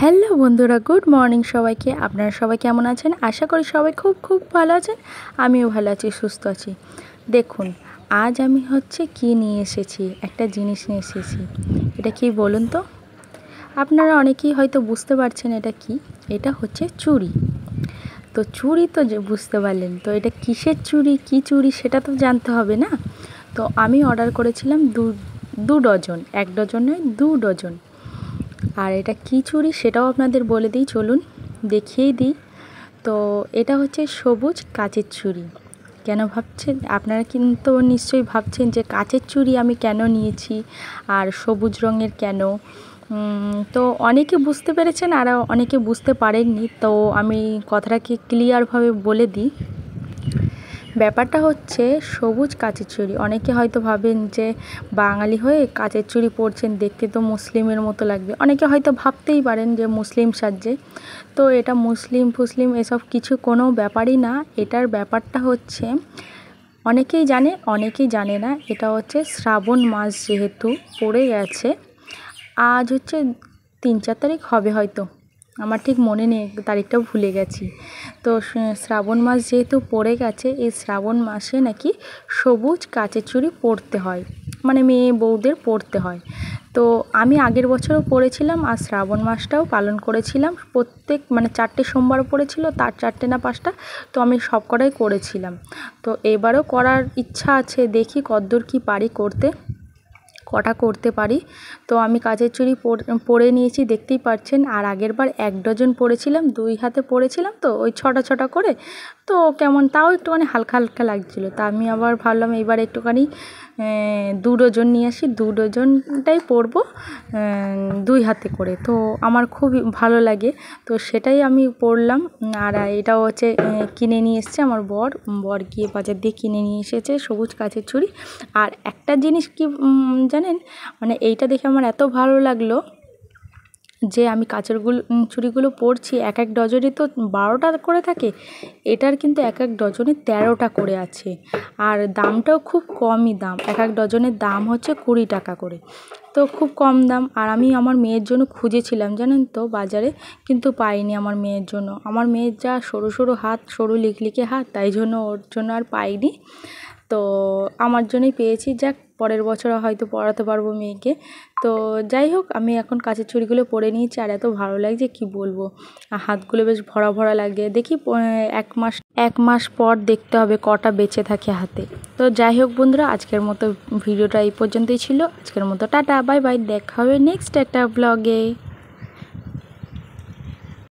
Hello বন্ধুরা, good morning সবাইকে। আপনারা সবাই কেমন আছেন? আশা করি সবাই খুব খুব ভালো আছেন। আমিও ভালো আছি, সুস্থ আছি। দেখুন, আজ আমি কি নিয়ে এসেছি, একটা জিনিস নিয়ে এসেছি। এটা কি বলুন তো? আপনারা অনেকেই হয়তো বুঝতে পারছেন এটা কি। এটা হচ্ছে চুড়ি। তো চুড়ি তো যে বুঝতে পারলেন, তো এটা কিসের চুড়ি, কী চুড়ি সেটা তো জানতে হবে না? তো আমি অর্ডার করেছিলাম দু ডজন, 1 ডজন নয়, 2 ডজন। আর এটা কী চুড়ি সেটাও আপনাদের বলে দিই, চলুন দেখিয়েই দিই। তো এটা হচ্ছে সবুজ কাচের চুড়ি। কেন ভাবছেন আপনারা? কিন্তু নিশ্চয়ই ভাবছেন যে কাচের চুড়ি আমি কেন নিয়েছি আর সবুজ রঙের কেন। তো অনেকে বুঝতে পেরেছেন আর অনেকে বুঝতে পারেননি। তো আমি কথাটাকে ক্লিয়ারভাবে বলে দিই। ব্যাপারটা হচ্ছে সবুজ কাচের চুড়ি। অনেকে হয়তো ভাবেন যে বাঙালি হয়ে কাচের চুড়ি পরছেন, দেখতে তো মুসলিমের মতো লাগবে। অনেকে হয়তো ভাবতেই পারেন যে মুসলিম সাজছে। তো এটা মুসলিম ফুসলিম এসব কিছু কোনো ব্যাপারই না। এটার ব্যাপারটা হচ্ছে অনেকেই জানে, অনেকেই জানে না। এটা হচ্ছে শ্রাবণ মাস যেহেতু পড়ে গেছে, আজ হচ্ছে 3-4 তারিখ হবে হয়তো, আমার ঠিক মনে নেই, তারিখটাও ভুলে গেছি। তো শ্রাবণ মাস যেহেতু পড়ে গেছে, এই শ্রাবণ মাসে নাকি সবুজ কাচের চুড়ি পরতে হয়, মানে মেয়ে বউদের পরতে হয়। তো আমি আগের বছরও পরেছিলাম আর শ্রাবণ মাসটাও পালন করেছিলাম। প্রত্যেক মানে 4টে সোমবার পড়েছিল, তার 4টে না 5টা, তো আমি সব কটাই করেছিলাম। তো এবারও করার ইচ্ছা আছে, দেখি কতদূর কী পারি করতে, কটা করতে পারি। তো আমি কাচের চুড়ি পরে নিয়েছি, দেখতেই পাচ্ছেন। আর আগেরবার 1 ডজন পরেছিলাম, 2 হাতে পরেছিলাম, তো ওই ছটা করে। তো কেমন তাও একটুখানি হালকা হালকা লাগছিলো। তা আমি আবার ভাবলাম এবার একটুখানি 2 ডজন নিয়ে আসি, 2 ডজনটাই পরবো 2 হাতে করে। তো আমার খুবই ভালো লাগে, তো সেটাই আমি পরলাম। আর এটাও হচ্ছে কিনে নিয়ে এসছে আমার বর গিয়ে বাজার দিয়ে কিনে নিয়ে এসেছে সবুজ কাচের চুড়ি। আর একটা জিনিস কি জানেন, মানে এইটা দেখে আমার এত ভালো লাগলো যে আমি কাচের চুড়িগুলো পরছি, এক ডজনে তো 12টা করে থাকে, এটার কিন্তু এক ডজনে 13টা করে আছে। আর দামটাও খুব কমই দাম, এক ডজনের দাম হচ্ছে 20 টাকা করে। তো খুব কম দাম। আর আমি আমার মেয়ের জন্য খুঁজেছিলাম জানেন তো বাজারে, কিন্তু পাইনি আমার মেয়ের জন্য। আমার মেয়ের যা সরু সরু হাত, সরু লিকলিকে হাত, তাই জন্য ওর জন্য আর পাইনি। তো আমার জন্যই পেয়েছি। যাক, পরের বছর হয়তো পরাতে পারবো মেয়েকে। তো যাই হোক, আমি এখন কাচের চুড়িগুলো পরে নিয়েছি আর এত ভালো লাগছে কি বলবো। আর হাতগুলো বেশ ভরা ভরা লাগে। দেখি 1 মাস পর দেখতে হবে কটা বেঁচে থাকে হাতে। তো যাই হোক বন্ধুরা, আজকের মতো ভিডিওটা এই পর্যন্তই ছিল। আজকের মতো টাটা, বাই বাই, দেখা হবে নেক্সট একটা ব্লগে।